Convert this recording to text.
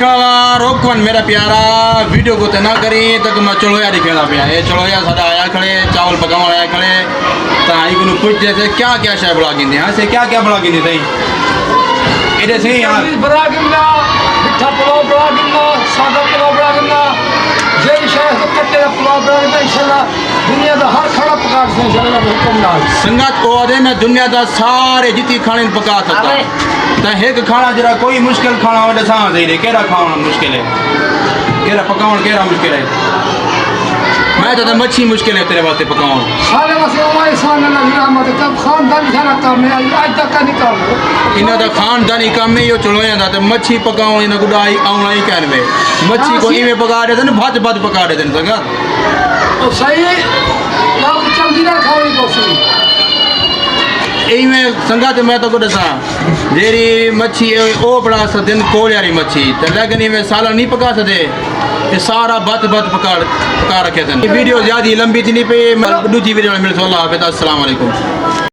देखा रोकवन मेरा प्यारा वीडियो को तना करी तक मैं चलोया दिखेला पे ये चलोया सदा आया खड़े चावल पकावन आया खड़े ताई को पूछ जैसे क्या क्या शाय बड़ा गिंदे हां से क्या क्या बड़ा गिंदे तई इधर से यार बड़ा गिंदा मिठा पुलाव बड़ा गिंदा सादा पुलाव बड़ा गिंदा जय शाय तो कट्टे पुलाव बड़ा गिंदा इंशाल्लाह दुनिया दा हर खाना पका से इंशाल्लाह हुक्म नाल संगत ओदे में दुनिया दा सारे जिती खाने पका सकता ता एक खाना जरा कोई मुश्किल खाना वडे सा दे केड़ा खाना मुश्किल है केड़ा पकावन केड़ा मुश्किल है मैं तो मच्छी मुश्किल है तेरे वास्ते पकावन सारे वसे ओए सान अल्लाह की रहमत कब खानदानी सारा काम है आज तक का निकाल इना दा खानदानी काम में यो चलोया दा ते मच्छी पकावन इन गुडाई आउना ही कहन में मच्छी को इवे पका दे न भज भज पका दे संगा ओ सही आप चंगी ना खावी कोसी यही में संगा ते मैं तो को दसा जेरी मच्छी ओ बड़ा सा दिन कोल यारी मच्छी ते लगनी में साला नहीं पका सदे ये सारा बत बत पका रखे थे वीडियो ज्यादा लंबी थी नहीं पे दूसरी वीडियो में मिल सो अल्लाह हाफिज़ अस्सलाम वालेकुम।